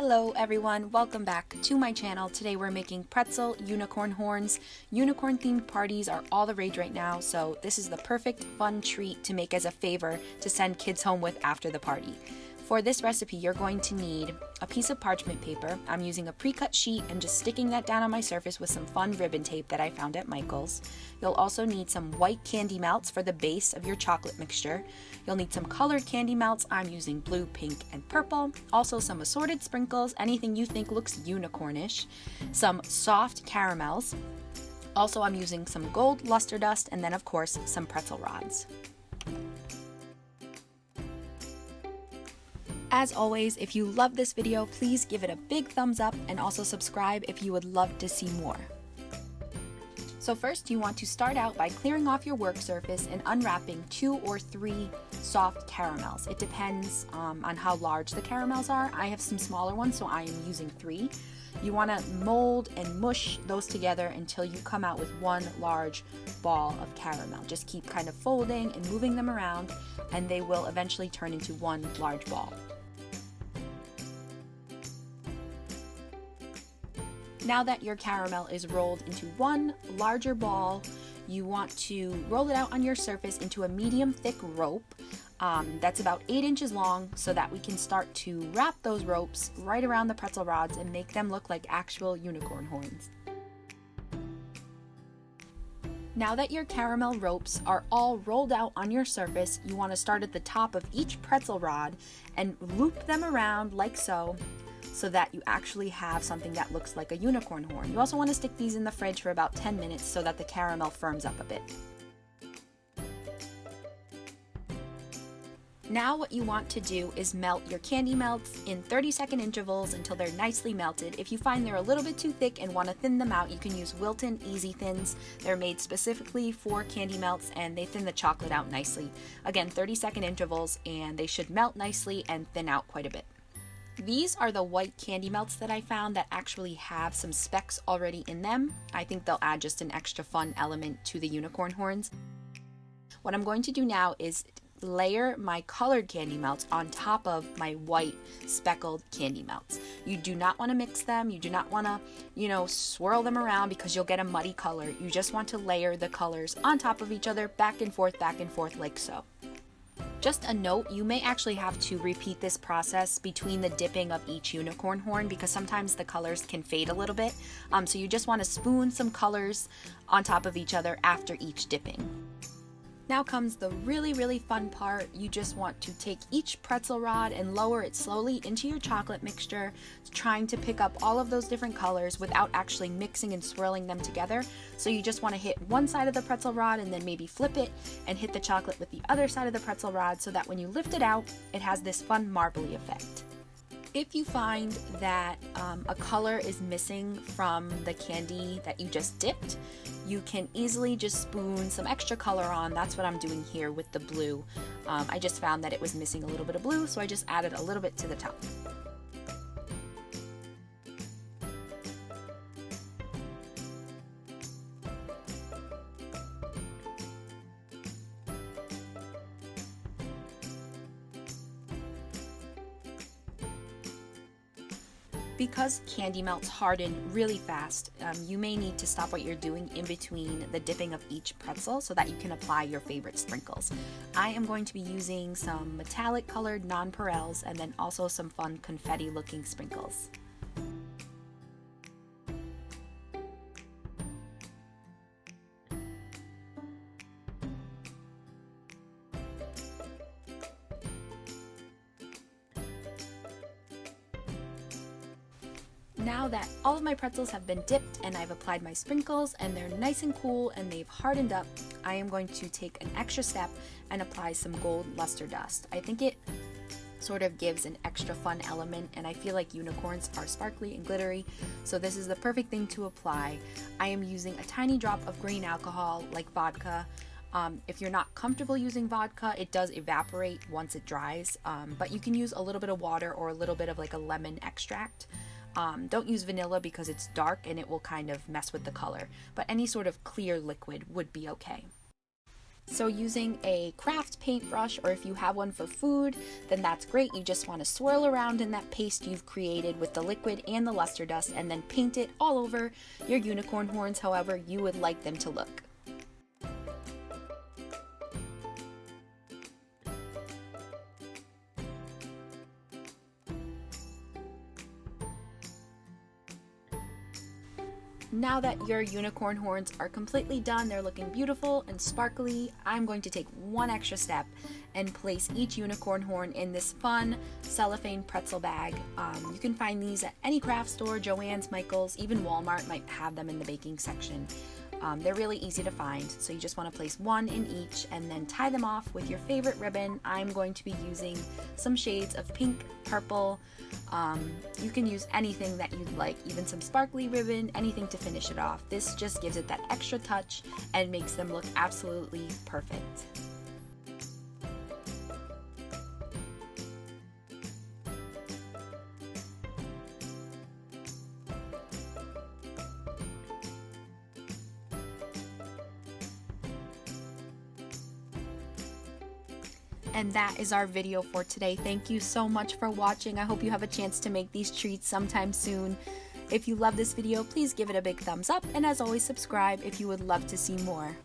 Hello everyone, welcome back to my channel. Today we're making pretzel unicorn horns. Unicorn themed parties are all the rage right now, so this is the perfect fun treat to make as a favor to send kids home with after the party. For this recipe, you're going to need a piece of parchment paper. I'm using a pre-cut sheet and just sticking that down on my surface with some fun ribbon tape that I found at Michael's. You'll also need some white candy melts for the base of your chocolate mixture. You'll need some colored candy melts. I'm using blue, pink, and purple. Also some assorted sprinkles, anything you think looks unicornish. Some soft caramels. Also, I'm using some gold luster dust, and then of course, some pretzel rods. As always, if you love this video, please give it a big thumbs up and also subscribe if you would love to see more. So first, you want to start out by clearing off your work surface and unwrapping 2 or 3 soft caramels. It depends on how large the caramels are. I have some smaller ones, so I am using 3. You want to mold and mush those together until you come out with one large ball of caramel. Just keep kind of folding and moving them around, and they will eventually turn into one large ball. Now that your caramel is rolled into one larger ball, you want to roll it out on your surface into a medium thick rope that's about 8 inches long, so that we can start to wrap those ropes right around the pretzel rods and make them look like actual unicorn horns. Now that your caramel ropes are all rolled out on your surface, you want to start at the top of each pretzel rod and loop them around like so that you actually have something that looks like a unicorn horn. You also want to stick these in the fridge for about 10 minutes so that the caramel firms up a bit. Now what you want to do is melt your candy melts in 30-second intervals until they're nicely melted. If you find they're a little bit too thick and want to thin them out, you can use Wilton Easy Thins. They're made specifically for candy melts and they thin the chocolate out nicely. Again, 30-second intervals, and they should melt nicely and thin out quite a bit. These are the white candy melts that I found that actually have some specks already in them. I think they'll add just an extra fun element to the unicorn horns. What I'm going to do now is layer my colored candy melts on top of my white speckled candy melts. You do not want to mix them. You do not want to, swirl them around because you'll get a muddy color. You just want to layer the colors on top of each other, back and forth like so. Just a note, you may actually have to repeat this process between the dipping of each unicorn horn because sometimes the colors can fade a little bit. So you just want to spoon some colors on top of each other after each dipping. Now comes the really fun part. You just want to take each pretzel rod and lower it slowly into your chocolate mixture, trying to pick up all of those different colors without actually mixing and swirling them together. So you just want to hit one side of the pretzel rod and then maybe flip it and hit the chocolate with the other side of the pretzel rod so that when you lift it out, it has this fun marbly effect. If you find that a color is missing from the candy that you just dipped, you can easily just spoon some extra color on. That's what I'm doing here with the blue. I just found that it was missing a little bit of blue, so I just added a little bit to the top. Because candy melts harden really fast, you may need to stop what you're doing in between the dipping of each pretzel so that you can apply your favorite sprinkles. I am going to be using some metallic colored nonpareils and then also some fun confetti looking sprinkles. Now that all of my pretzels have been dipped and I've applied my sprinkles and they're nice and cool and they've hardened up, I am going to take an extra step and apply some gold luster dust. I think it sort of gives an extra fun element, and I feel like unicorns are sparkly and glittery, so this is the perfect thing to apply. I am using a tiny drop of grain alcohol like vodka. If you're not comfortable using vodka, it does evaporate once it dries, but you can use a little bit of water or a little bit of like a lemon extract. Don't use vanilla because it's dark and it will kind of mess with the color, but any sort of clear liquid would be okay. So using a craft paintbrush, or if you have one for food, then that's great. You just want to swirl around in that paste you've created with the liquid and the luster dust and then paint it all over your unicorn horns however you would like them to look. Now that your unicorn horns are completely done, they're looking beautiful and sparkly, I'm going to take one extra step and place each unicorn horn in this fun cellophane pretzel bag. You can find these at any craft store, Joann's, Michael's, even Walmart might have them in the baking section. They're really easy to find, so you just want to place one in each and then tie them off with your favorite ribbon. I'm going to be using some shades of pink, purple. You can use anything that you'd like, even some sparkly ribbon, anything to finish it off. This just gives it that extra touch and makes them look absolutely perfect. And that is our video for today. Thank you so much for watching. I hope you have a chance to make these treats sometime soon. If you love this video, please give it a big thumbs up, and as always, subscribe if you would love to see more.